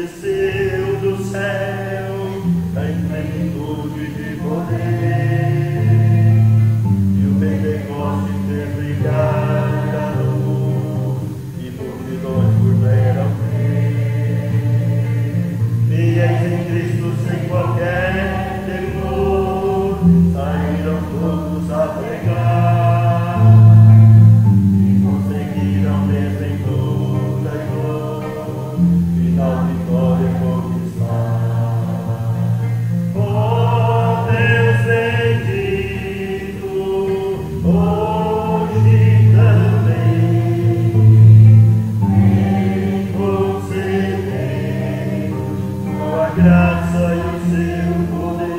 desceu do céu em plenitude de poder, e o Pentecostes fez brilhar a luz, e multidões puderam ver. Fiéis em Cristo sem qualquer temor, saíram todos a pregar, e conseguiram descer toda a dor, final vitória conquistar. Oh Deus bendito, hoje também me conceder tua graça e o seu poder.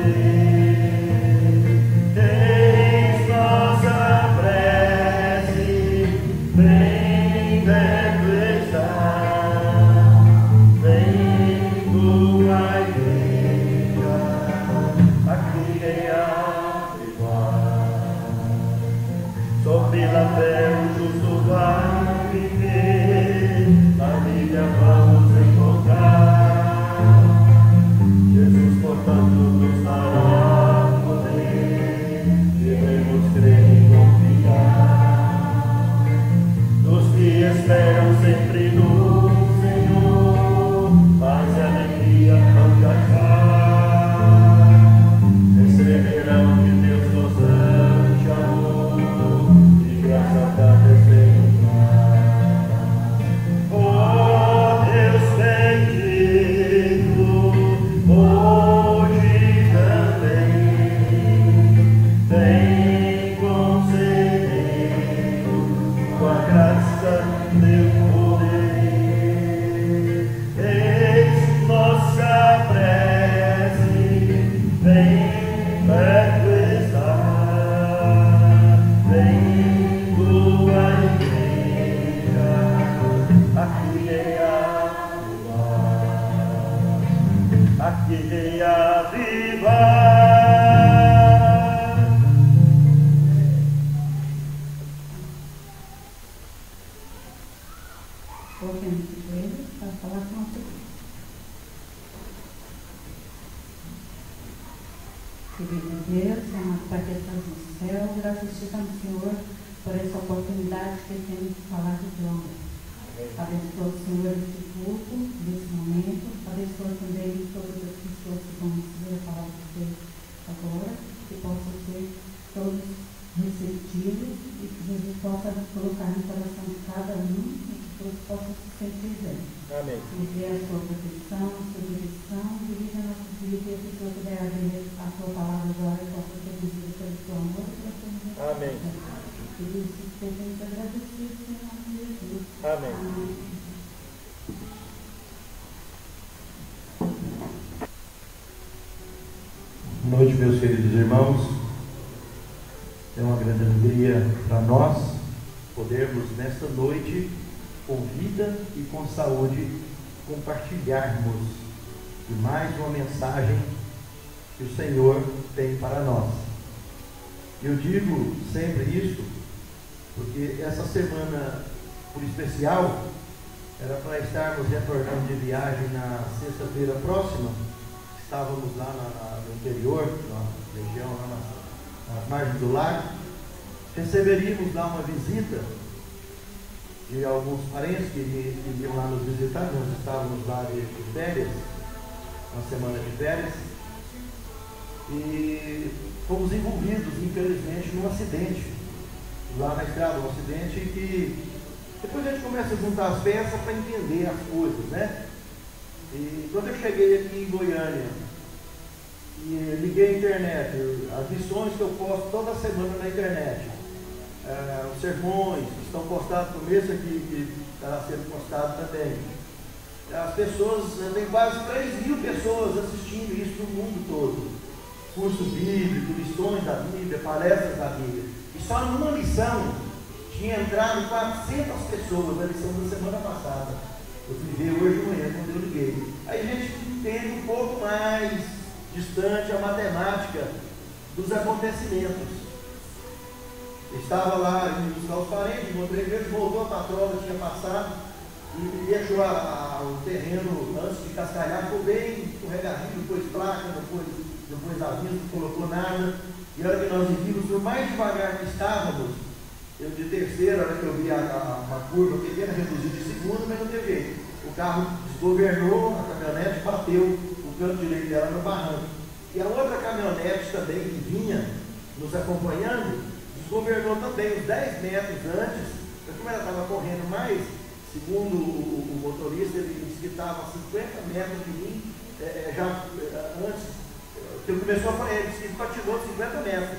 Eis nossa prece, vem perto estar, vem tua igreja, aqui em avivar. Só pela fé o justo vai viver, na Bíblia vamos encontrar Jesus, portanto, nos dará poder, devemos crer e confiar nos que esperam sempre no Senhor, paz e alegria vão cantar, receberão de Deus constante amor, e graça pra testemunhar. Oh Deus bendito, hoje também vem conceder tua graça e teu poder. Eis nossa prece, vem perto estar, vem tua igreja, aqui em avivar, aqui em avivar. Coloquemos de joelhos para falar com o Senhor. Querido Deus, amado Pai que estás no céu, graças te damos, Senhor, por essa oportunidade que temos de falar de teu amor. Abençoa, Senhor, este culto, nesse momento. Abençoa também todas as pessoas que vão receber a palavra de Deus agora, que possam ser todos receptivos e que Jesus possa colocar no coração de cada um e que todos possam se sentir bem. Amém. Envia a sua proteção, a sua direção, dirige a nossa vida e a pessoa que der a ver a sua palavra agora e possa ser conduzida pelo seu amor e pela sua misericórdia. Amém. Por isso, devemos agradecer, Senhor, em nome de Jesus. Amém. Boa noite, meus queridos irmãos. É uma grande alegria para nós podermos nesta noite, com vida e com saúde, compartilharmos de mais uma mensagem que o Senhor tem para nós. Eu digo sempre isso porque essa semana, por especial, era para estarmos retornando de viagem na sexta-feira próxima. Estávamos lá no interior, na região, lá nas margens do lago. Receberíamos lá uma visita de alguns parentes que iriam lá nos visitar. Nós estávamos lá de férias, uma semana de férias, e fomos envolvidos, infelizmente, num acidente lá na estrada, um acidente que depois a gente começa a juntar as peças para entender as coisas, né? E quando eu cheguei aqui em Goiânia e liguei a internet, as lições que eu posto toda semana na internet, os sermões que estão postados no mês aqui, que estará sendo postado também, as pessoas, tem quase 3.000 pessoas assistindo isso no mundo todo, curso bíblico, lições da Bíblia, palestras da Bíblia, e só numa lição tinha entrado 400 pessoas, na lição da semana passada. Eu fui ver hoje de manhã quando eu liguei. Aí a gente entende um pouco mais distante a matemática dos acontecimentos. Eu estava lá indo buscar os parentes, encontrei eles, voltou a patroa, tinha passado, e deixou o terreno, antes de cascalhar, ficou bem escorregadinho, depois placa, depois aviso, não colocou nada. E a hora que nós vimos, por mais devagar que estávamos, eu de terceira, a hora que eu vi uma curva pequena, reduzi de segunda, mas não teve jeito. O carro desgovernou, a caminhonete bateu o canto direito dela no barranco. E a outra caminhonete também, que vinha nos acompanhando, desgovernou também uns 10 metros antes, porque como ela estava correndo mais, segundo o motorista, ele disse que estava a 50 metros de mim, antes, que ele começou a falar, ele disse que continuou 50 metros.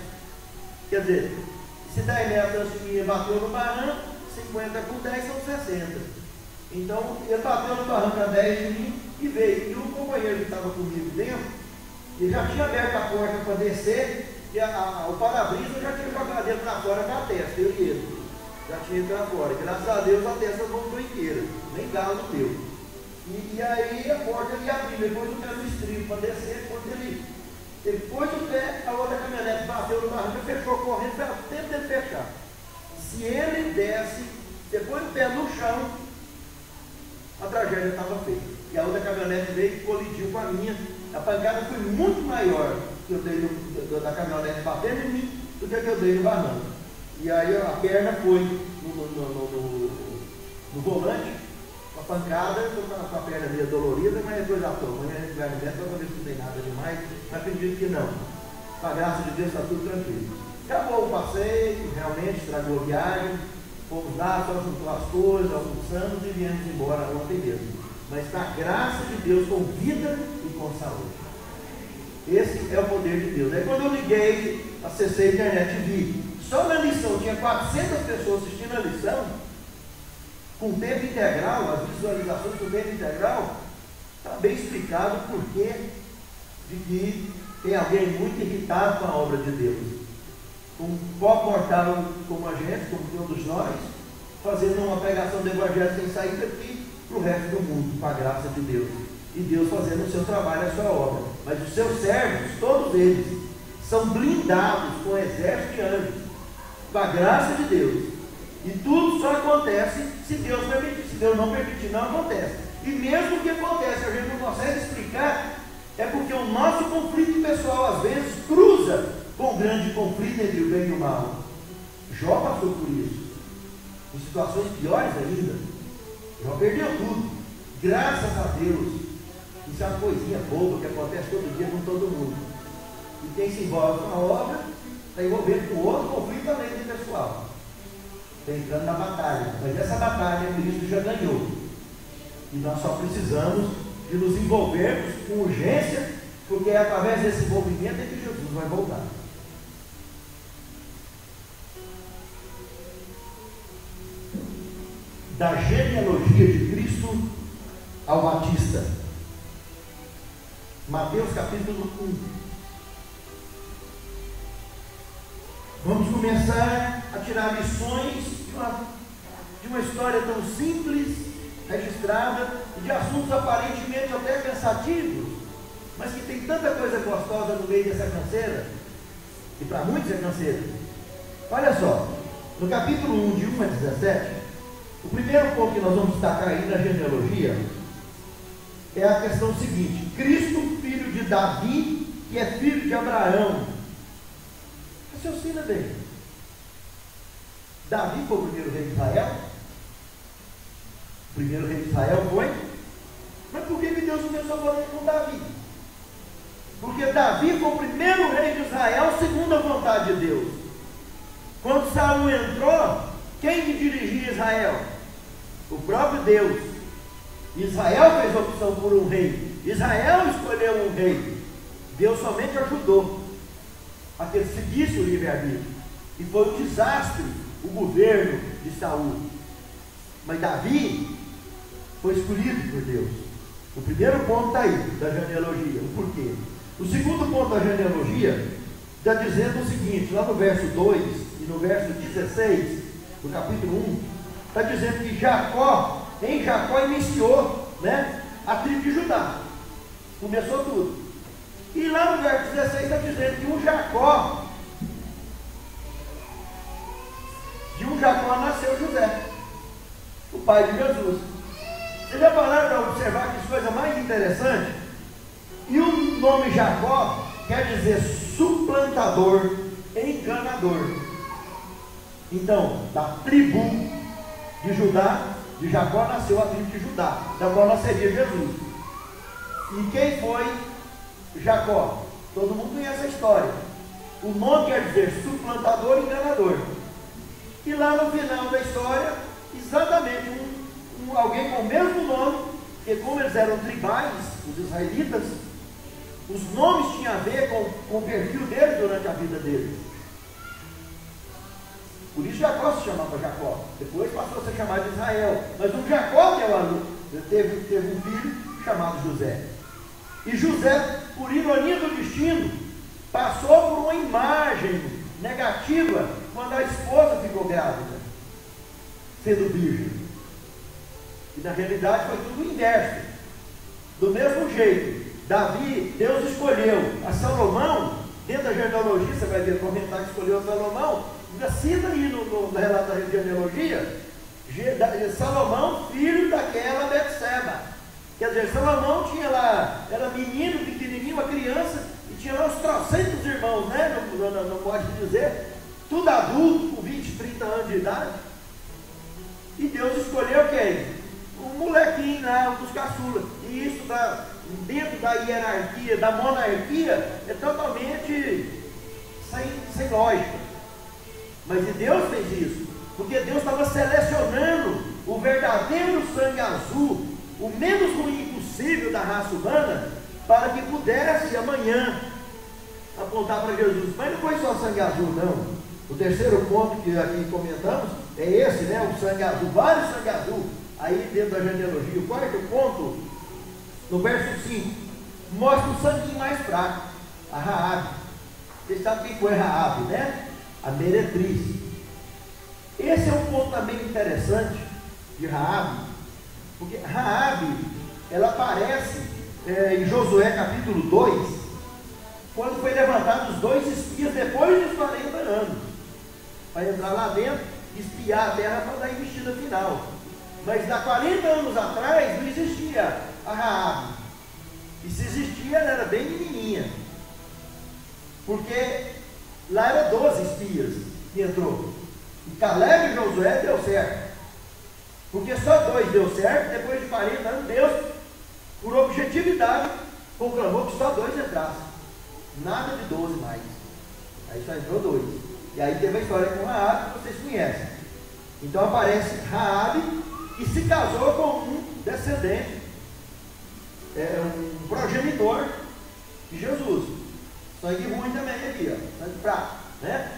Quer dizer, se 10 metros antes de mim ele bateu no barranco, 50 com 10 são 60. Então, ele bateu no barranco a 10 de mim e veio. E o companheiro que estava comigo dentro, ele já tinha aberto a porta para descer, e o para-brisa já tinha jogado dentro para fora com a testa, eu e ele. Já tinha ido para fora. Graças a Deus a testa voltou inteira, nem galo não deu. E aí a porta ele abriu, depois o pé no estribo para descer, quando ele pôs o pé, a outra caminhonete bateu no barranco e fechou correndo, foi o tempo dele fechar. Se ele desce, depois o pé no chão, a tragédia estava feita. E a outra caminhonete veio e colidiu com a minha. A pancada foi muito maior que eu dei da caminhonete batendo em mim do que eu dei no barranco. E aí a perna foi no volante, a pancada, eu estou com a perna meio dolorida, mas depois já estou. Amanhã a gente vai no médico para ver se não tem nada demais, mas acredito que não. Com a graça de Deus está tudo tranquilo. Acabou o passeio, realmente estragou a viagem, fomos lá, só juntou as coisas, almoçamos e viemos embora ontem mesmo. Mas com a graça de Deus, com vida e com saúde. Esse é o poder de Deus. Aí quando eu liguei, acessei a internet e vi, só na lição tinha 400 pessoas assistindo a lição, com tempo integral, as visualizações com tempo integral, está bem explicado o porquê de que tem alguém muito irritado com a obra de Deus. Um pó mortal como a gente, como todos nós, fazendo uma pregação do Evangelho sem saída aqui para o resto do mundo, com a graça de Deus. E Deus fazendo o seu trabalho, a sua obra. Mas os seus servos, todos eles, são blindados com o exército de anjos, com a graça de Deus. E tudo só acontece se Deus permitir. Se Deus não permitir, não acontece. E mesmo que acontece, a gente não consegue explicar, é porque o nosso conflito pessoal, às vezes, cruza com o grande conflito entre o bem e o mal. Jó passou por isso, em situações piores ainda. Jó perdeu tudo. Graças a Deus. Isso é uma coisinha boba que acontece todo dia com todo mundo. E quem se envolve com a obra está envolvendo com outro conflito também de pessoal. Está entrando na batalha. Mas essa batalha Cristo já ganhou. E nós só precisamos de nos envolvermos com urgência, porque é através desse envolvimento é que Jesus vai voltar. Da genealogia de Cristo ao Batista. Mateus capítulo 1. Vamos começar a tirar lições de uma história tão simples, registrada, e de assuntos aparentemente até cansativos, mas que tem tanta coisa gostosa no meio dessa canseira, e para muitos é canseira. Olha só, no capítulo 1, de 1 a 17, o primeiro ponto que nós vamos destacar aí na genealogia é a questão seguinte: Cristo, filho de Davi, que é filho de Abraão. Raciocina bem. Davi foi o primeiro rei de Israel? O primeiro rei de Israel foi? Mas por que Deus começou falando com Davi? Porque Davi foi o primeiro rei de Israel segundo a vontade de Deus. Quando Saul entrou, quem que dirigia Israel? O próprio Deus. Israel fez opção por um rei. Israel escolheu um rei. Deus somente ajudou a que ele seguisse o livre-arbítrio. E foi um desastre o governo de Saul. Mas Davi foi escolhido por Deus. O primeiro ponto está aí, da genealogia. O porquê? O segundo ponto da genealogia está dizendo o seguinte, lá no verso 2 e no verso 16 do capítulo 1, está dizendo que Jacó iniciou, né, a tribo de Judá. Começou tudo. E lá no verso 16 está dizendo que de um Jacó nasceu José, o pai de Jesus. observar que coisa mais interessante, e o nome Jacó quer dizer suplantador, enganador. Então, da tribo de Judá, de Jacó nasceu a tribo de Judá, da qual nasceria Jesus. E quem foi Jacó? Todo mundo conhece a história. O nome quer dizer suplantador, enganador. E lá no final da história, exatamente alguém com o mesmo nome, porque como eles eram tribais, os israelitas, os nomes tinham a ver com o perfil deles durante a vida deles. Por isso Jacó se chamava Jacó, depois passou a ser chamado de Israel. Mas o Jacó teve um filho chamado José. E José, por ironia do destino, passou por uma imagem negativa quando a esposa ficou grávida, sendo virgem. E na realidade foi tudo o inverso. Do mesmo jeito, Deus escolheu a Salomão, dentro da genealogia, você vai ver comentar que escolheu a Salomão, ainda cita aí no relato da genealogia, Salomão, filho daquela Betseba. Quer dizer, Salomão tinha lá, era menino, pequenininho, uma criança, e tinha lá uns 300 irmãos, né? Não pode dizer, tudo adulto, com 20, 30 anos de idade. E Deus escolheu quem? Um molequinho lá, um dos caçulas. E isso dentro da hierarquia, da monarquia, é totalmente sem lógica. Mas Deus fez isso, porque Deus estava selecionando o verdadeiro sangue azul, o menos ruim possível da raça humana, para que pudesse amanhã apontar para Jesus. Mas não foi só sangue azul, não. O terceiro ponto que aqui comentamos é esse, né? O sangue azul, vários sangue azul, aí dentro da genealogia. O quarto ponto, no verso 5, mostra o sanguinho mais fraco, a Raabe. Vocês sabem quem foi Raabe, né? A meretriz. Esse é um ponto também interessante de Raabe, porque Raabe, ela aparece em Josué capítulo 2, quando foi levantado os 2 espias depois dos 40 anos, para entrar lá dentro, espiar a terra para dar a investida final. Mas há 40 anos atrás não existia a Raabe, e se existia ela era bem menininha, porque lá eram 12 espias que entrou, e Caleb e Josué deu certo, porque só 2 deu certo. Depois de 40 anos, Deus, por objetividade, proclamou que só 2 entrassem, nada de 12 mais. Aí só entrou 2, e aí teve a história com Raabe, que vocês conhecem. Então aparece Raabe, e se casou com um descendente, um progenitor de Jesus. Sangue ruim também aqui, ó, sangue fraco, né?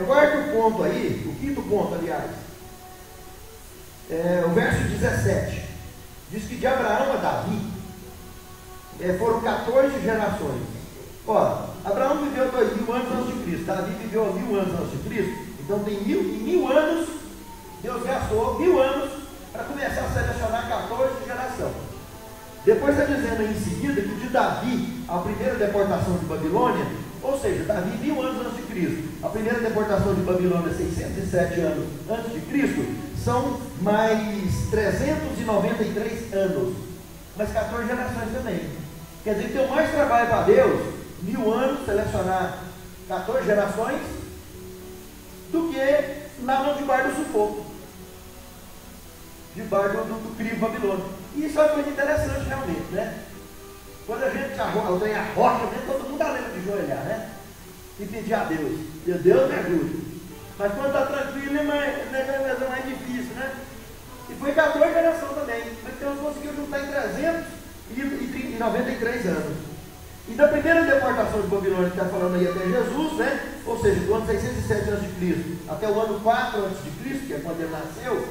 O quarto ponto aí, o quinto ponto, aliás, o verso 17, diz que de Abraão a Davi foram 14 gerações. Ora, Abraão viveu 2000 anos antes de Cristo, Davi viveu 1000 anos antes de Cristo, então tem 1000 anos, Deus gastou 1000 anos para começar a selecionar 14 gerações. Depois está dizendo aí em seguida que de Davi, a primeira deportação de Babilônia, ou seja, Davi 1000 anos antes de Cristo, a primeira deportação de Babilônia 607 anos antes de Cristo, são mais 393 anos, mais 14 gerações também. Quer dizer que tem mais trabalho para Deus, 1000 anos, selecionar 14 gerações, do que lá debaixo do sufoco, debaixo do crivo babilônico. E isso é uma coisa interessante realmente, né? Quando a gente tem a rocha, todo mundo está lendo de joelhar, né? E pedir a Deus, Deus me ajude. Mas quando está tranquilo é mais difícil, né? E foi 14 gerações também. Mas Deus conseguiu juntar em 393 anos. E da primeira deportação de Babilônia, que está falando aí até Jesus, né? Ou seja, do ano 607 a.C. até o ano 4 a.C., que é quando ele nasceu,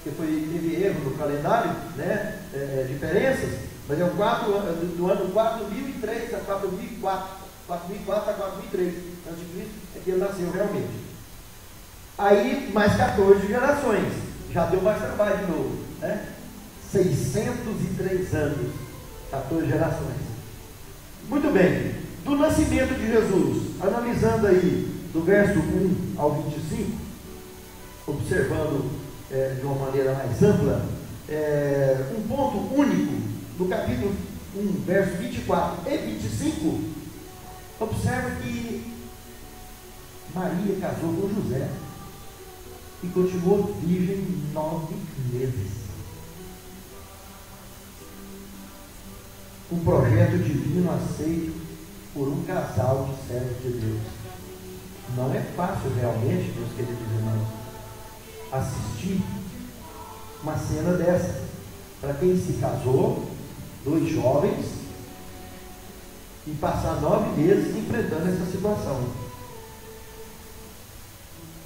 que teve erro no calendário, né? Diferenças, mas é o 4, do ano 4003 a 4004, 4004 a 4003 a.C., é que ele nasceu realmente. Aí, mais 14 gerações, já deu mais trabalho de novo, né? 603 anos, 14 gerações. Muito bem, do nascimento de Jesus, analisando aí do verso 1 ao 25, observando de uma maneira mais ampla, um ponto único no capítulo 1, verso 24 e 25, observa que Maria casou com José e continuou virgem 9 meses. Um projeto divino aceito por um casal de servos de Deus. Não é fácil realmente, meus queridos irmãos, assistir uma cena dessa. Para quem se casou, 2 jovens, e passar 9 meses enfrentando essa situação.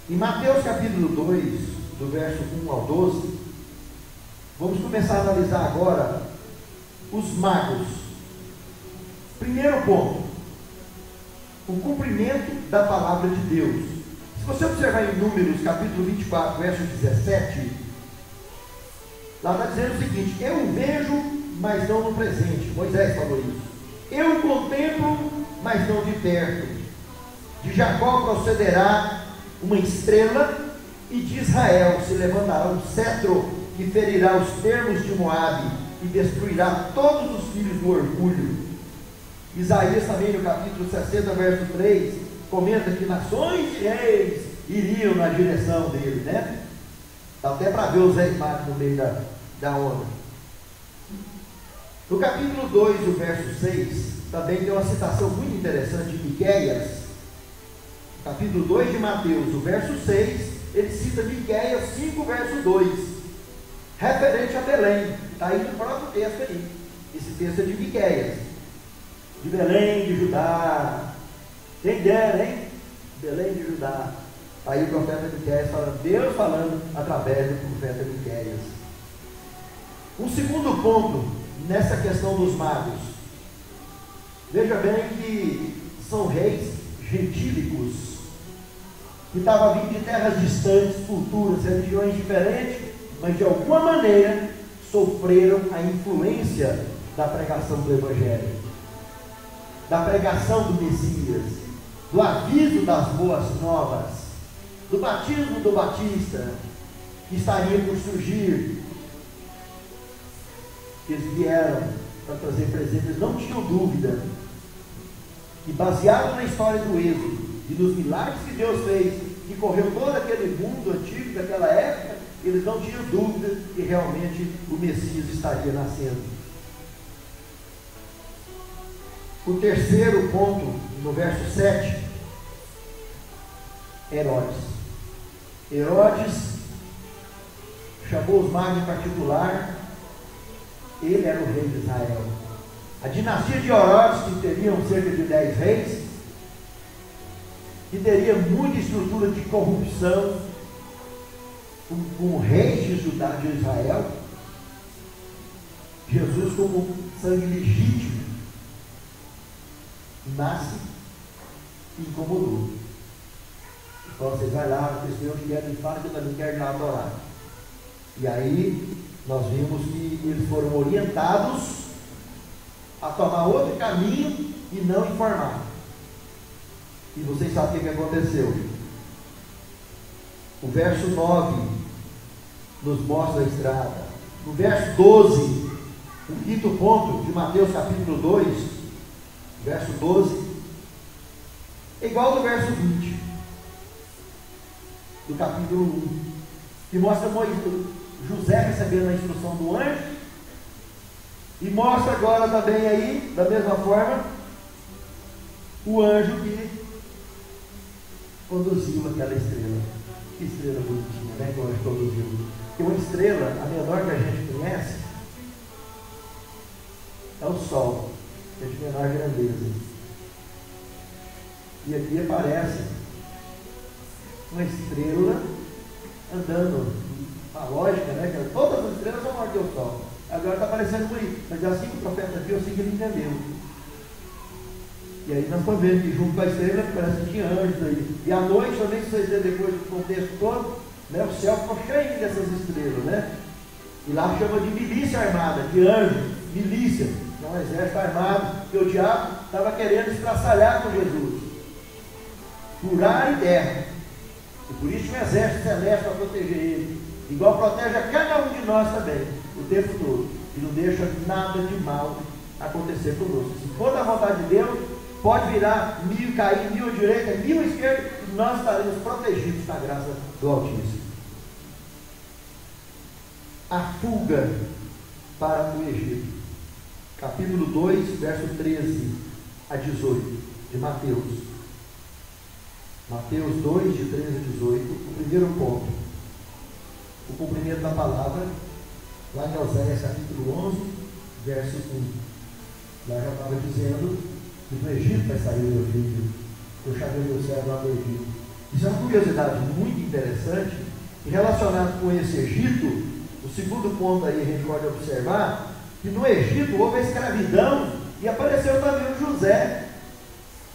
Em Mateus capítulo 2, do verso 1 ao 12, vamos começar a analisar agora os magos. Primeiro ponto, o cumprimento da palavra de Deus. Se você observar em Números capítulo 24, verso 17, lá está dizendo o seguinte: eu o vejo, mas não no presente. Moisés falou isso. Eu o contemplo, mas não de perto. De Jacó procederá uma estrela, e de Israel se levantará um cetro que ferirá os termos de Moabe e destruirá todos os filhos do orgulho. Isaías também no capítulo 60, verso 3, comenta que nações e reis iriam na direção dele, né? Dá até para ver os reis magos no meio da onda. No capítulo 2, o verso 6, também tem uma citação muito interessante de Miqueias. Capítulo 2 de Mateus, o verso 6, ele cita Miqueias 5, verso 2, referente a Belém. Está aí no próprio texto aí. Esse texto é de Miqueias, de Belém de Judá. Quem dera, hein? Belém de Judá. Aí o profeta Miqueias fala, Deus falando através do profeta Miqueias. Um segundo ponto nessa questão dos magos. Veja bem que são reis gentílicos, que estavam vindo de terras distantes, culturas, religiões diferentes, mas de alguma maneira sofreram a influência da pregação do Evangelho, da pregação do Messias, do aviso das boas novas, do batismo do Batista, que estaria por surgir. Eles vieram para trazer presentes, eles não tinham dúvida, e baseado na história do Êxodo, e nos milagres que Deus fez, que correu todo aquele mundo antigo daquela época, eles não tinham dúvida que realmente o Messias estaria nascendo. O terceiro ponto, no verso 7, Herodes. Herodes chamou os magos em particular, ele era o rei de Israel. A dinastia de Herodes, que teriam cerca de 10 reis, que teria muita estrutura de corrupção, com reis de Judá, de Israel, Jesus, como sangue legítimo, nasce e incomodou. Então vocês vai lá, o Senhor quer me fala que eu também quero ir lá adorar. E aí nós vimos que eles foram orientados a tomar outro caminho e não informar. E vocês sabem o que aconteceu. O verso 9 nos mostra a estrada. No verso 12, o quinto ponto de Mateus capítulo 2, verso 12, é igual ao verso 20 do capítulo 1, que mostra José recebendo a instrução do anjo, e mostra agora também aí, da mesma forma, o anjo que conduziu aquela estrela. Que estrela bonitinha, né? Que o anjo conduziu. Porque uma estrela, a menor que a gente conhece, é o Sol, que é de menor grandeza. E aqui aparece uma estrela andando. A lógica, né? Que todas as estrelas são maiores que o Sol. Agora está aparecendo por aí. Mas assim que o profeta viu, assim que ele entendeu. E aí nós estamos vendo que junto com a estrela parece que tinha anjos aí. E à noite também, se vocês verem depois do contexto todo, né, o céu ficou cheio dessas estrelas, né? E lá chama de milícia armada, de anjo, milícia. É um exército armado, que o diabo estava querendo estraçalhar com Jesus. Por ar e terra. E por isso tinha um exército celeste para proteger ele. igual protege a cada um de nós também, o tempo todo, e não deixa nada de mal acontecer conosco. Se for da vontade de Deus, pode virar 1000 cair, 1000 à direita, 1000 à esquerda, e nós estaremos protegidos na graça do Altíssimo. A fuga para o Egito. Capítulo 2, verso 13 a 18, de Mateus. Mateus 2, de 13 a 18, o primeiro ponto. O cumprimento da palavra, lá em Oséias, capítulo 11, verso 1. Lá já estava dizendo que do Egito vai sair o meu filho. Eu chamei meu servo lá do Egito. Isso é uma curiosidade muito interessante, e relacionado com esse Egito, o segundo ponto aí a gente pode observar, que no Egito houve a escravidão, e apareceu também o José,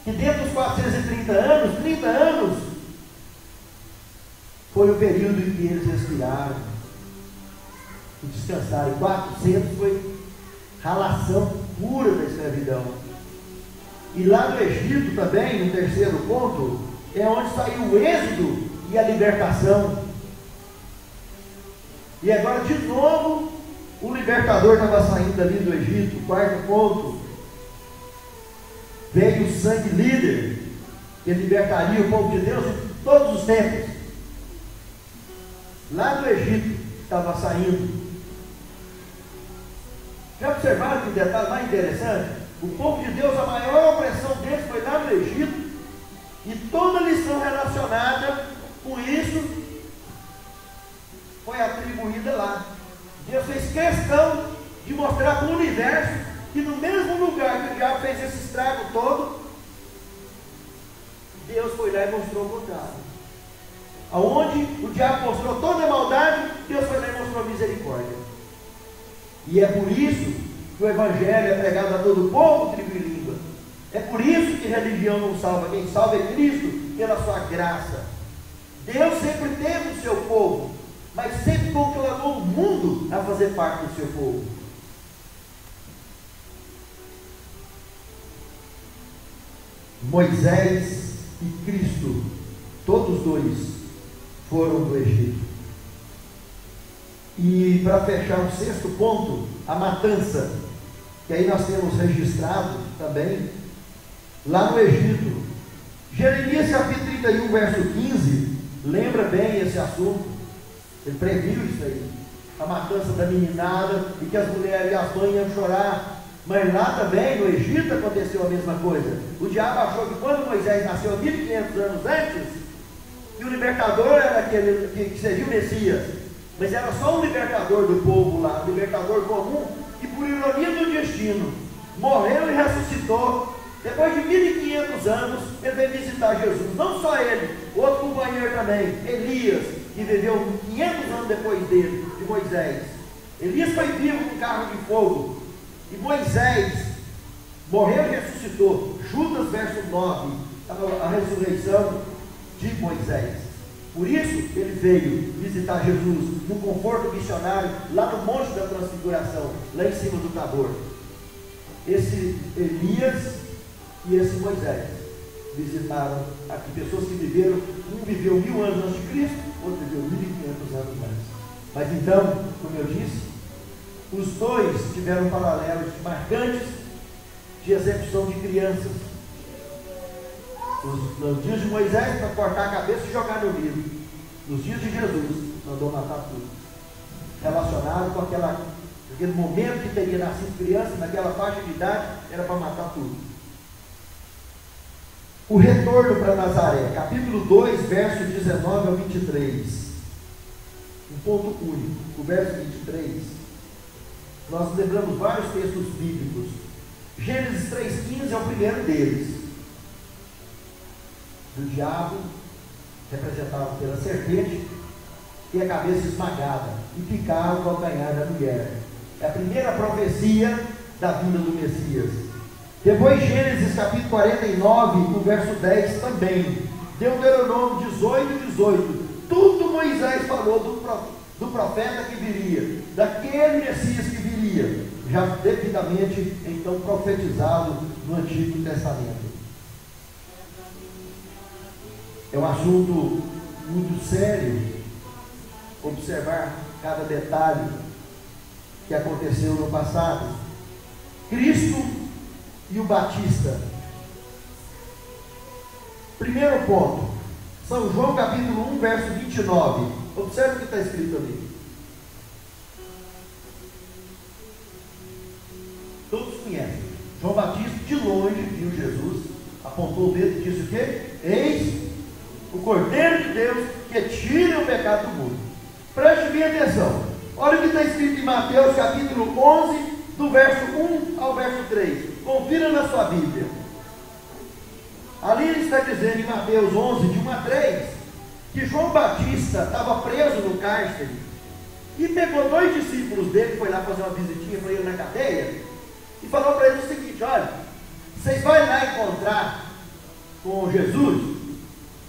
que dentro dos 430 anos, 30 anos, foi o período em que eles respiraram e descansaram. E 400 foi ralação pura da escravidão. E lá no Egito também, no terceiro ponto, é onde saiu o êxodo e a libertação. E agora de novo o libertador estava saindo ali do Egito. Quarto ponto, veio o sangue líder, que libertaria o povo de Deus em todos os tempos. Lá do Egito estava saindo. Já observaram que detalhe mais interessante? O povo de Deus, a maior opressão deles foi lá no Egito, e toda a lição relacionada com isso foi atribuída lá. Deus fez questão de mostrar para o universo que no mesmo lugar que o diabo fez esse estrago todo, Deus foi lá e mostrou o contrário. Aonde o diabo mostrou toda a maldade, Deus foi lá e mostrou a misericórdia. E é por isso que o Evangelho é pregado a todo povo, tribo e língua. É por isso que religião não salva. Quem salva é Cristo, pela sua graça. Deus sempre teve o seu povo, mas sempre conclamou o mundo a fazer parte do seu povo. Moisés e Cristo, todos dois, foram do Egito. E para fechar o sexto ponto, a matança, que aí nós temos registrado também, lá no Egito. Jeremias capítulo 31, verso 15, lembra bem esse assunto. Ele previu isso aí, a matança da meninada, e que as mulheres e as mães iam chorar. Mas lá também, no Egito, aconteceu a mesma coisa. O diabo achou que quando Moisés nasceu 1500 anos antes, que o libertador era aquele que seria o Messias, mas era só um libertador do povo lá, um libertador comum, que por ironia do destino, morreu e ressuscitou. Depois de 1500 anos, ele veio visitar Jesus. Não só ele, outro companheiro também, Elias, que viveu 500 anos depois dele, de Moisés. Elias foi vivo com carro de fogo, e Moisés morreu e ressuscitou. Judas verso 9, a ressurreição de Moisés. Por isso ele veio visitar Jesus no conforto missionário, lá no Monte da Transfiguração, lá em cima do Tabor. Esse Elias e esse Moisés visitaram aqui pessoas que viveram, um viveu 1000 anos antes de Cristo, outro viveu 1500 anos antes. Mas então, como eu disse, os dois tiveram paralelos marcantes de execução de crianças. Nos dias de Moisés, para cortar a cabeça e jogar no rio. Nos dias de Jesus, mandou matar tudo. Relacionado com aquele momento que teria nascido criança, naquela faixa de idade, era para matar tudo. O retorno para Nazaré, capítulo 2, verso 19 ao 23. Um ponto único, o verso 23. Nós lembramos vários textos bíblicos. Gênesis 3,15 é o primeiro deles. Do diabo, representado pela serpente, e a cabeça esmagada, e picar o calcanhar da mulher. É a primeira profecia da vinda do Messias. Depois Gênesis capítulo 49, no verso 10 também. Deuteronômio 18. Tudo Moisés falou do profeta que viria, daquele Messias que viria, já devidamente então profetizado no Antigo Testamento. É um assunto muito sério, observar cada detalhe que aconteceu no passado. Cristo e o Batista. Primeiro ponto, São João capítulo 1, verso 29. Observe o que está escrito ali. Todos conhecem. João Batista, de longe, viu Jesus, apontou o dedo e disse o quê? Eis o Cordeiro de Deus que tira o pecado do mundo. Preste bem atenção. Olha o que está escrito em Mateus capítulo 11, do verso 1 ao verso 3. Confira na sua Bíblia. Ali ele está dizendo em Mateus 11, de 1 a 3, que João Batista estava preso no cárcere e pegou 2 discípulos dele, foi lá fazer uma visitinha para ele na cadeia, e falou para ele o seguinte: olha, vocês vão lá encontrar com Jesus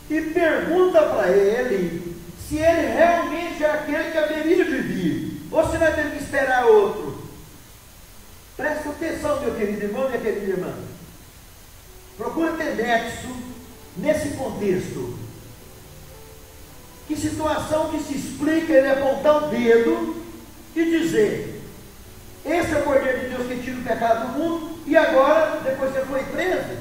e pergunta para ele se ele realmente é aquele que haveria de vir, ou se vai ter que esperar outro. Presta atenção, meu querido irmão, minha querida irmã. Procura ter nexo nesse contexto. Que situação que se explica ele apontar o dedo e dizer: esse é o Cordeiro de Deus que tira o pecado do mundo, e agora, depois que ele foi preso,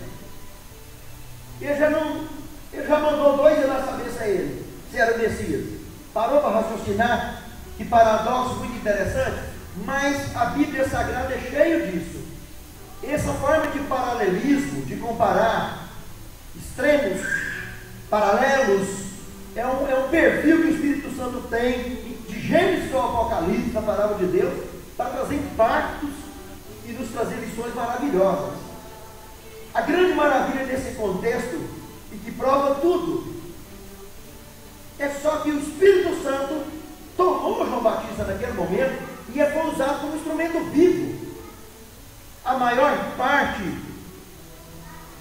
ele já mandou 2 ir lá saber se é ele, se era o Messias. Parou para raciocinar? Que paradoxo muito interessante, mas a Bíblia Sagrada é cheia disso. Essa forma de paralelismo, de comparar extremos, paralelos, é um perfil que o Espírito Santo tem de Gênesis ao Apocalipse, na palavra de Deus, para trazer impactos e nos trazer lições maravilhosas. A grande maravilha desse contexto, e que prova tudo, é só que o Espírito Santo tomou João Batista naquele momento e foi usado como instrumento vivo. A maior parte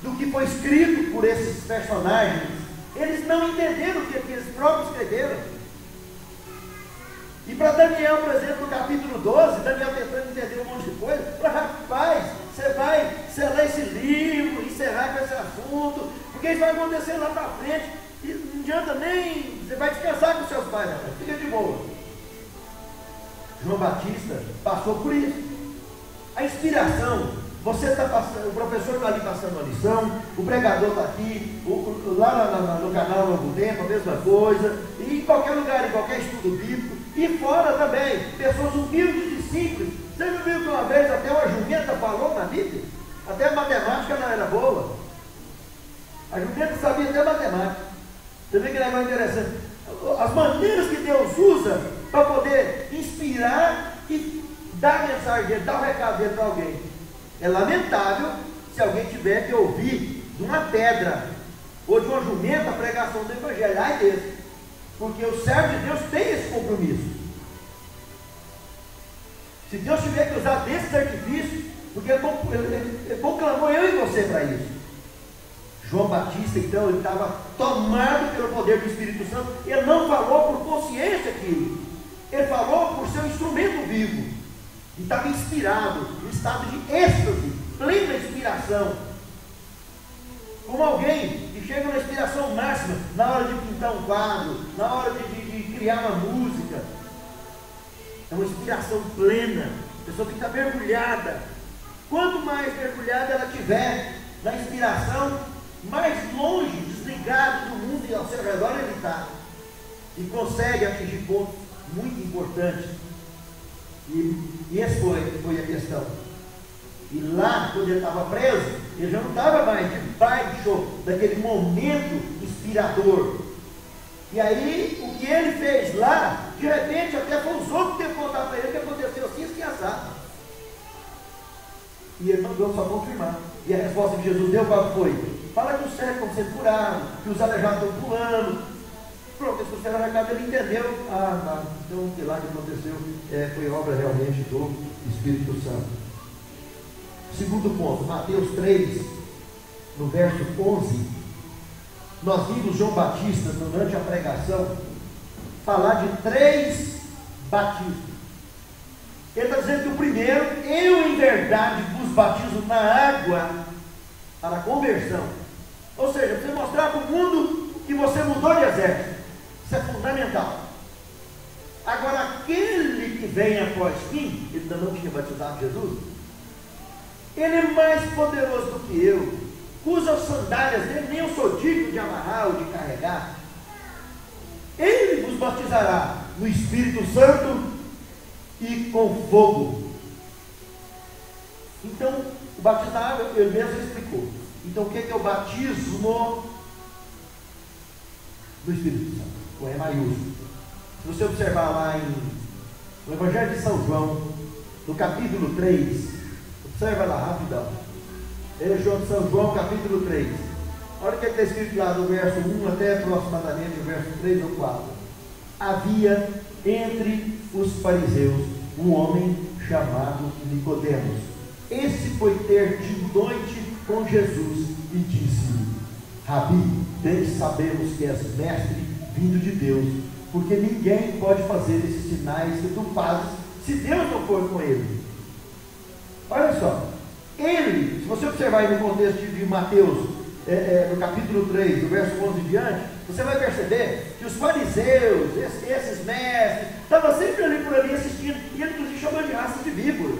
do que foi escrito por esses personagens, eles não entenderam o que eles próprios escreveram. E para Daniel, por exemplo, no capítulo 12, Daniel tentando entender um monte de coisa, falou: rapaz, você vai selar esse livro, encerrar com esse assunto, porque isso vai acontecer lá para frente, e não adianta nem, você vai descansar com seus pais, rapaz, fica de boa. João Batista passou por isso. A inspiração, você está passando, o professor está ali passando a lição, o pregador está aqui, lá no canal Novo Tempo, a mesma coisa, e em qualquer lugar, em qualquer estudo bíblico, e fora também, pessoas humildes e simples. Você não viu que uma vez até uma jumenta falou na Bíblia? Até a matemática não era boa. A jumenta sabia até matemática. Você vê que negócio interessante. As maneiras que Deus usa para poder inspirar e dar a mensagem dele, dar o recado dele para alguém. É lamentável se alguém tiver que ouvir de uma pedra ou de uma jumenta a pregação do Evangelho. Ai desse. Porque o servo de Deus tem esse compromisso. Se Deus tiver que usar desses artifícios, porque ele conclamou eu e você para isso. João Batista, então, ele estava tomado pelo poder do Espírito Santo. Ele não falou por consciência aquilo. Ele falou por seu instrumento vivo. E estava inspirado, em estado de êxtase, plena inspiração. Como alguém que chega na inspiração máxima, na hora de pintar um quadro, na hora de criar uma música. É uma inspiração plena. A pessoa que está mergulhada. Quanto mais mergulhada ela tiver na inspiração, mais longe, desligado do mundo e ao seu redor ele está. E consegue atingir pontos muito importantes. E essa foi a questão. E lá, quando ele estava preso, ele já não estava mais debaixo daquele momento inspirador. E aí, o que ele fez lá, de repente, até foi os outros que teve que contar para ele que aconteceu assim, assim, assado. E ele mandou só confirmar. E a resposta que Jesus deu, qual foi? Fala que os cegos estão sendo curados, que os aleijados estão pulando. Pronto, esse cego arrancado, ele entendeu. Então o que lá que aconteceu foi obra realmente do Espírito Santo. Segundo ponto, Mateus 3, no verso 11, nós vimos João Batista, durante a pregação, falar de 3 batismos. Ele está dizendo que o primeiro, eu em verdade vos batizo na água para a conversão. Ou seja, você mostrar para o mundo que você mudou de exército. Isso é fundamental. vem após mim, ele ainda não tinha batizado Jesus, ele é mais poderoso do que eu, usa as sandálias dele, nem eu sou digno de amarrar ou de carregar. Ele vos batizará no Espírito Santo e com fogo. Então, o batismo da água, ele mesmo explicou. Então, o que é o batismo do Espírito Santo? Com E maiúsculo. Se você observar lá no Evangelho de São João, no capítulo 3, observa lá rapidão. São João, capítulo 3. Olha o que está escrito lá do verso 1 até aproximadamente o verso 3 ou 4. Havia entre os fariseus um homem chamado Nicodemos. Esse foi ter de noite com Jesus e disse-lhe: Rabi, bem sabemos que és mestre vindo de Deus, porque ninguém pode fazer esses sinais que tu fazes se Deus não for com ele. Olha só, ele, se você observar aí no contexto de Mateus, no capítulo 3, do verso 11 em diante, você vai perceber que os fariseus, esses mestres, estavam sempre ali por ali assistindo, e ele inclusive chamou de raça de víbora.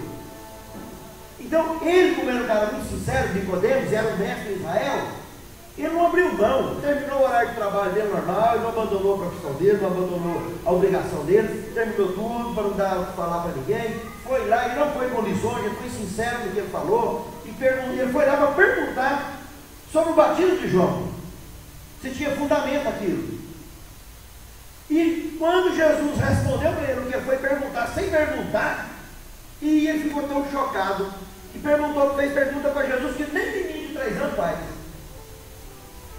Então, ele, como era um cara muito sincero, Nicodemos, era um mestre de Israel, ele não abriu mão, terminou o horário de trabalho dele normal, ele não abandonou a profissão dele, não abandonou a obrigação dele, terminou tudo para não dar o que falar para ninguém, foi lá, ele não foi com lisonja, ele foi sincero no que ele falou, e ele foi lá para perguntar sobre o batismo de João, se tinha fundamento aquilo. E quando Jesus respondeu para ele o que ele foi perguntar, sem perguntar, e ele ficou tão chocado, e fez pergunta para Jesus que nem menino de 3 anos faz.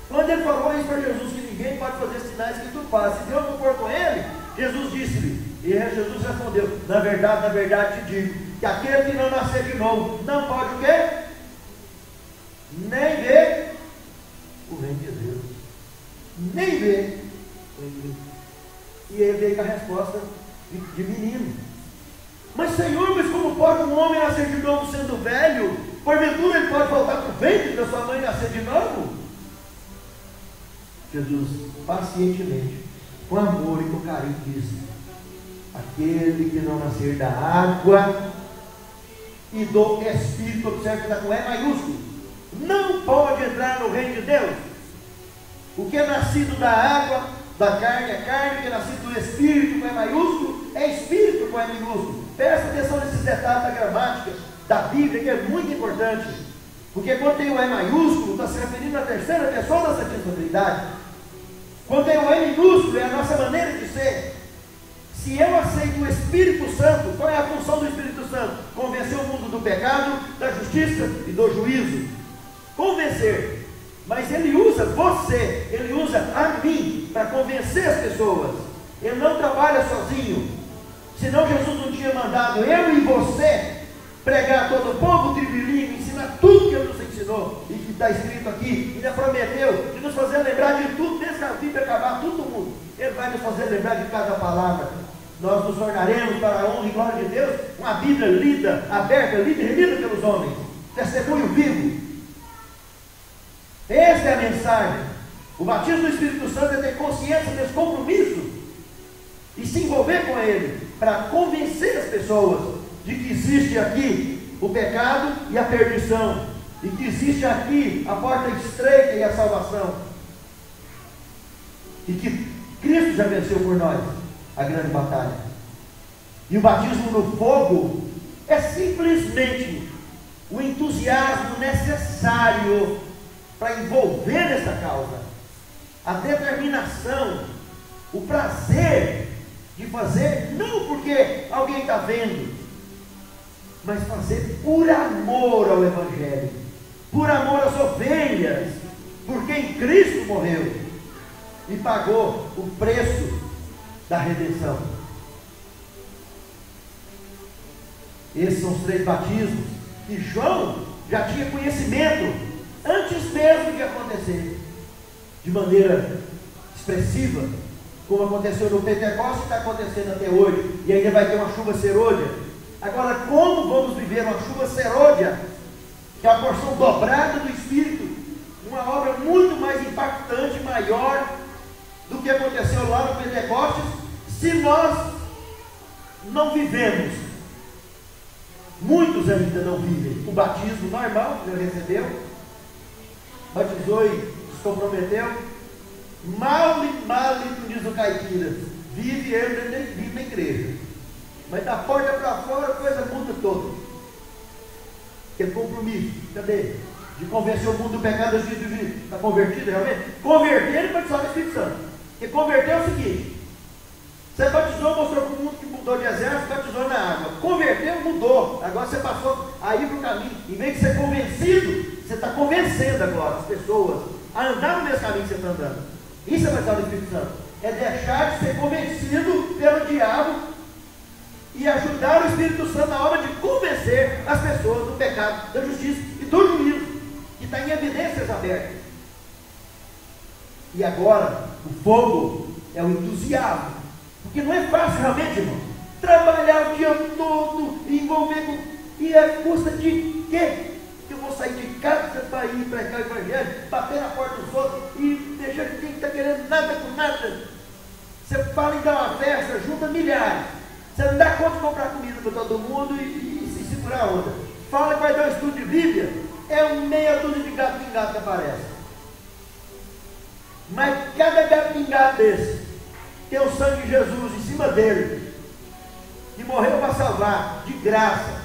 Quando ele falou isso para Jesus, que ninguém pode fazer sinais que tu fazes, se Deus não for com ele, Jesus disse-lhe, e Jesus respondeu: na verdade te digo, que aquele que não nascer de novo, não pode o quê? Nem ver o reino de Deus. Nem ver o reino de Deus. E ele veio com a resposta de menino. Mas Senhor, mas como pode um homem nascer de novo sendo velho? Porventura ele pode voltar para o ventre da sua mãe e nascer de novo? Jesus, pacientemente, com amor e com carinho, disse: aquele que não nascer da água e do Espírito, observe que está com E maiúsculo, não pode entrar no reino de Deus. O que é nascido da água, da carne é carne, o que é nascido do Espírito com E maiúsculo, é Espírito com E minúsculo. Presta atenção nesses detalhes da gramática da Bíblia, que é muito importante, porque quando tem o E maiúsculo, está se referindo à terceira pessoa da Santíssima Trindade. Quando tem o E minúsculo, é a nossa maneira de ser. Se eu aceito o Espírito Santo, qual é a função do Espírito Santo? Convencer o mundo do pecado, da justiça e do juízo. Convencer. Mas ele usa você, ele usa a mim para convencer as pessoas. Ele não trabalha sozinho. Senão Jesus não tinha mandado eu e você pregar a todo o povo, tribilinho, ensinar tudo que ele nos ensinou e que está escrito aqui. Ainda prometeu de nos fazer lembrar de tudo, desde que a Bíblia acabar, todo mundo. Ele vai nos fazer lembrar de cada palavra. Nós nos tornaremos, para a honra e glória de Deus, uma Bíblia lida, aberta, lida e relida pelos homens. Testemunho vivo. Esta é a mensagem. O batismo do Espírito Santo é ter consciência desse compromisso e se envolver com ele, para convencer as pessoas de que existe aqui o pecado e a perdição, e que existe aqui a porta estreita e a salvação, e que Cristo já venceu por nós a grande batalha. E o batismo no fogo é simplesmente o entusiasmo necessário para envolver essa causa, a determinação, o prazer de fazer, não porque alguém está vendo, mas fazer por amor ao Evangelho, por amor às ovelhas, por quem Cristo morreu e pagou o preço da redenção. Esses são os 3 batismos que João já tinha conhecimento antes mesmo de acontecer, de maneira expressiva, como aconteceu no Pentecostes e está acontecendo até hoje, e ainda vai ter uma chuva serôdia. Agora, como vamos viver uma chuva serôdia, que é a porção dobrada do Espírito, uma obra muito mais impactante, maior do que aconteceu lá no Pentecostes, se nós não vivemos. Muitos ainda não vivem o batismo normal, que já recebeu, batizou e se comprometeu. Mal, como diz o caipira, vive ele vive na igreja. Mas da porta para fora a coisa muda toda. Aquele compromisso, cadê? De convencer o mundo do pecado do Espírito de Cristo. Está convertido realmente? Converter e batizar no Espírito Santo. Porque converter é o seguinte: você batizou, mostrou para o mundo que mudou de exército, batizou na água. Converteu, mudou. Agora você passou a ir para o caminho. Em vez de ser convencido, você está convencendo agora as pessoas a andar no mesmo caminho que você está andando. Isso é batizar no Espírito Santo. É deixar de ser convencido pelo diabo e ajudar o Espírito Santo na obra de convencer as pessoas do pecado, da justiça e do juízo, que está em evidências abertas. E agora, o fogo é o entusiasmo. Porque não é fácil realmente, irmão, trabalhar o dia todo, envolver com... E é custa de quê? Que eu vou sair de casa para ir pregar o evangelho, bater na porta dos outros e deixar que quem está querendo nada com nada. Você fala em dar uma festa, junta milhares. Você não dá conta de comprar comida para todo mundo e se segurar a onda. Fala que vai dar um estudo de Bíblia, é meia dúzia de gato pingado que aparece. Mas cada gato pingado desse tem o sangue de Jesus em cima dele, que morreu para salvar, de graça.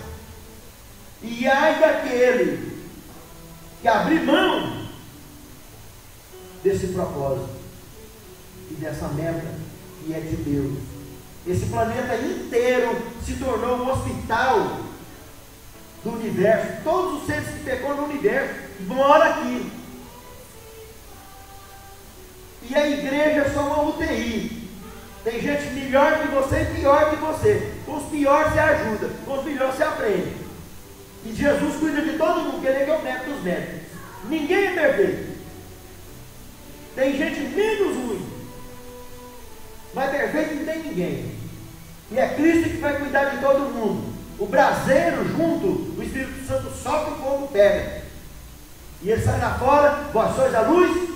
E ai daquele que abrir mão desse propósito e dessa meta que é de Deus. Esse planeta inteiro se tornou um hospital do universo. Todos os seres que pecou no universo moram aqui. E a igreja é só uma UTI. Tem gente melhor que você e pior que você. Com os piores você ajuda, com os melhores você aprende. E Jesus cuida de todo mundo, porque ele é o médico dos médicos. Ninguém é perfeito. Tem gente menos ruim, mas perfeito não tem ninguém. E é Cristo que vai cuidar de todo mundo. O braseiro junto, o Espírito Santo sopra, o fogo pega. E ele sai lá fora, vós sois a luz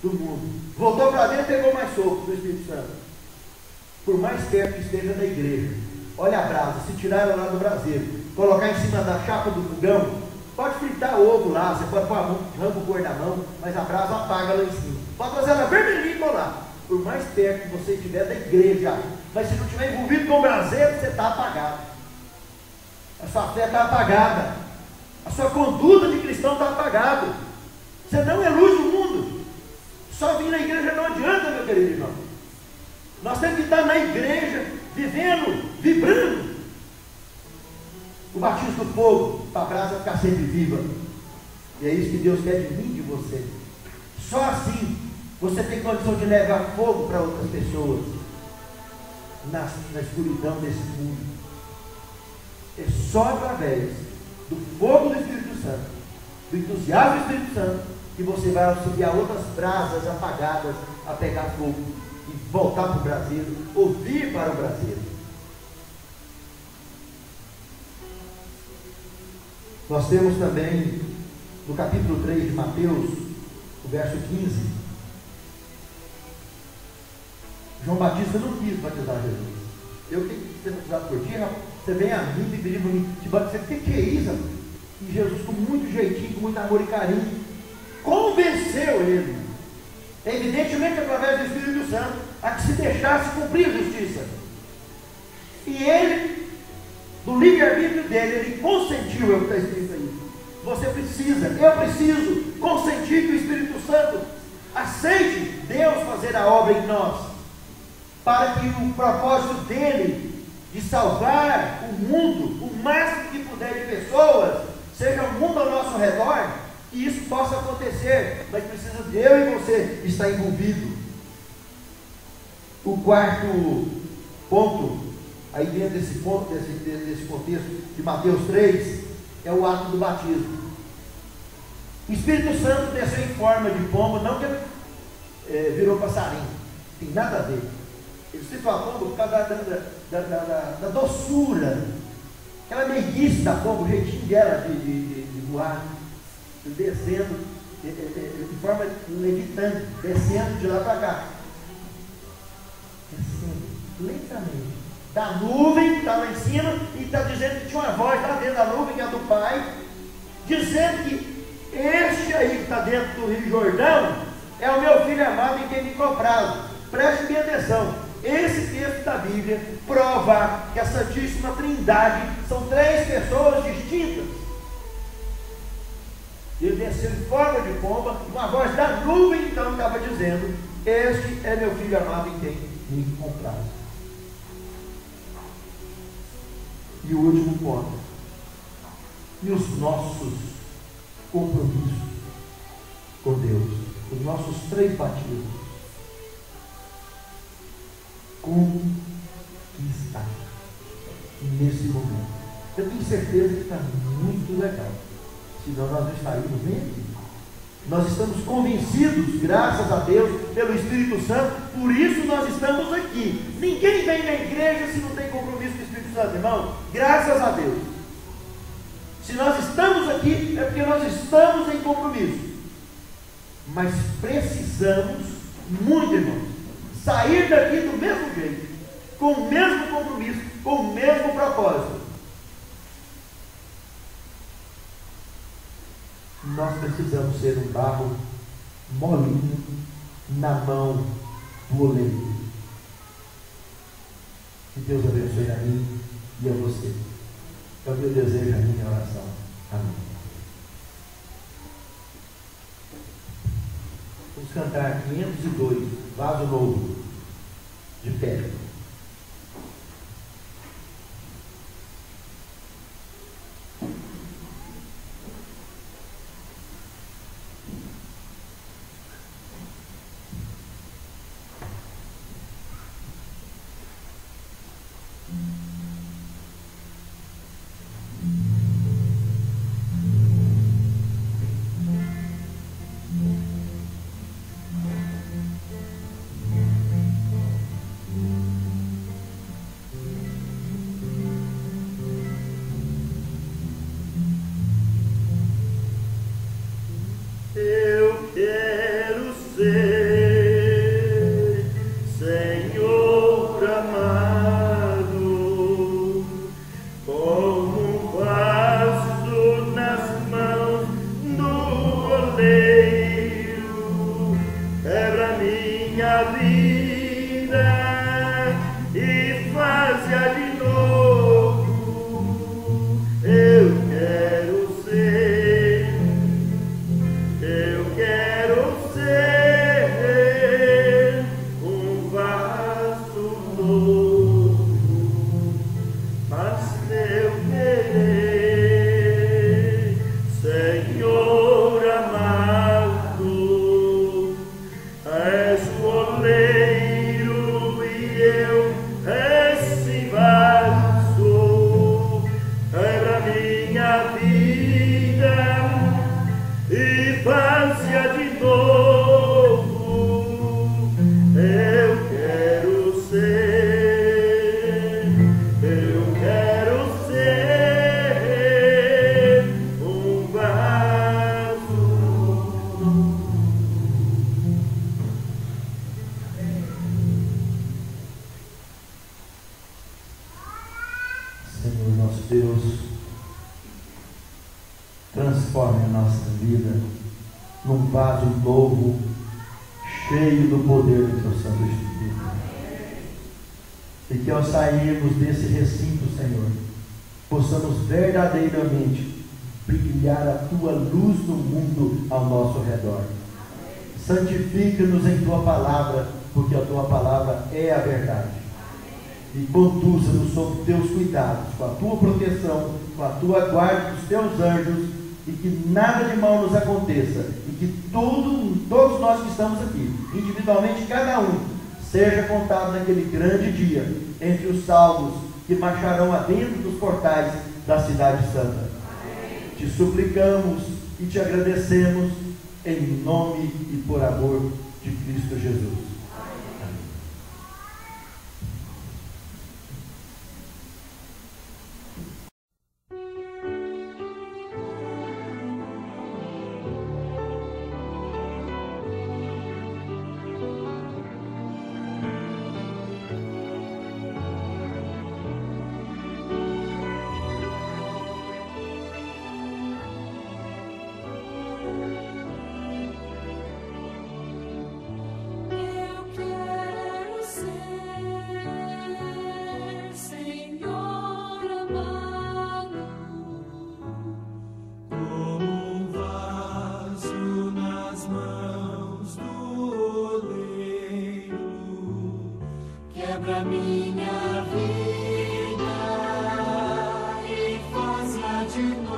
do mundo. Voltou para dentro e pegou mais soco do Espírito Santo. Por mais perto que esteja da igreja, olha a brasa, se tirar ela lá do braseiro, colocar em cima da chapa do fogão, pode fritar ovo lá, você pode pôr a mão, arranca o cor da mão, mas a brasa apaga lá em cima. Pode fazer ela vermelhinha e colar. Por mais perto que você estiver da igreja, mas se não estiver envolvido com o braseiro, você está apagado. A sua fé está apagada. A sua conduta de cristão está apagada. Você não é luz do mundo. Só vir na igreja não adianta, meu querido irmão. Nós temos que estar na igreja, vivendo, vibrando o batismo do fogo, para a brasa ficar sempre viva. E é isso que Deus quer de mim e de você. Só assim você tem condição de levar fogo para outras pessoas na escuridão desse mundo. É só através do fogo do Espírito Santo, do entusiasmo do Espírito Santo, que você vai auxiliar outras brasas apagadas a pegar fogo e voltar para o braseiro, ou vir para o braseiro. Nós temos também no capítulo 3 de Mateus, o verso 15, João Batista não quis batizar Jesus. Eu tenho que ser batizado por ti, rapaz. Você vem a mim e pedir para mim te batizar. O que é isso? Rapaz? E Jesus, com muito jeitinho, com muito amor e carinho, convenceu ele, evidentemente através do Espírito Santo, a que se deixasse cumprir a justiça. E ele, do livre-arbítrio dele, ele consentiu, é o que está escrito aí. Você precisa, eu preciso consentir que o Espírito Santo aceite Deus fazer a obra em nós, para que o propósito dele de salvar o mundo, o máximo que puder de pessoas, seja o mundo ao nosso redor, que isso possa acontecer, mas precisa de eu e você estar envolvido. O quarto ponto, aí dentro desse ponto, desse contexto de Mateus 3, é o ato do batismo. O Espírito Santo desceu em forma de pombo, não que ele virou passarinho, tem nada a ver. Ele se tornou pombo por causa da doçura, aquela meiguice da pomba, o jeitinho dela de voar, descendo de forma levitante, descendo de lá para cá, descendo lentamente, da nuvem que está lá em cima, e está dizendo que tinha uma voz lá dentro da nuvem, que é do Pai, dizendo que este aí que está dentro do Rio Jordão é o meu filho amado em quem me compraram. Preste bem atenção. Esse texto da Bíblia prova que a Santíssima Trindade são três pessoas distintas. Ele desceu em forma de pomba, uma voz da nuvem então estava dizendo: este é meu filho amado em quem me compraram. E o último ponto: e os nossos compromissos com Deus, os nossos 3 batismos, como que está nesse momento? Eu tenho certeza que está muito legal, senão nós não estaríamos nem aqui. Nós estamos convencidos, graças a Deus, pelo Espírito Santo, por isso nós estamos aqui. Ninguém vem na igreja se não tem compromisso com o Espírito Santo, irmão. Graças a Deus. Se nós estamos aqui, é porque nós estamos em compromisso. Mas precisamos, muito, irmãos, sair daqui do mesmo jeito, com o mesmo compromisso, com o mesmo propósito. Nós precisamos ser um barro molinho na mão do oleiro. Que Deus abençoe a mim e a você. É o meu desejo, a minha oração. Amém. Vamos cantar 502, Vaso Novo, de pé. Transforme a nossa vida num vaso novo, cheio do poder do Teu Santo Espírito. E que ao sairmos desse recinto, Senhor, possamos verdadeiramente brilhar a Tua luz no mundo ao nosso redor. Santifica-nos em Tua palavra, porque a Tua palavra é a verdade. E conduza-nos sob Teus cuidados, com a Tua proteção, com a Tua guarda dos Teus anjos, e que nada de mal nos aconteça, e que todos nós que estamos aqui, individualmente cada um, seja contado naquele grande dia, entre os salvos que marcharão adentro dos portais da cidade santa. Amém. Te suplicamos e te agradecemos, em nome e por amor de Cristo Jesus. quebra minha vida e faz-la de novo.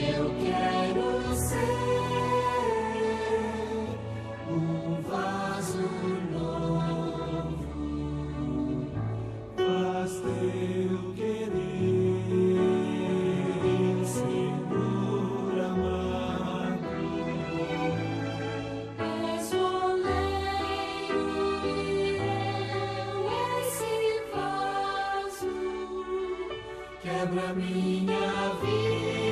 Eu quero ser um vaso novo. Faz teu querer, Senhor amado. És o oleiro e eu esse vaso. Quebra minha vida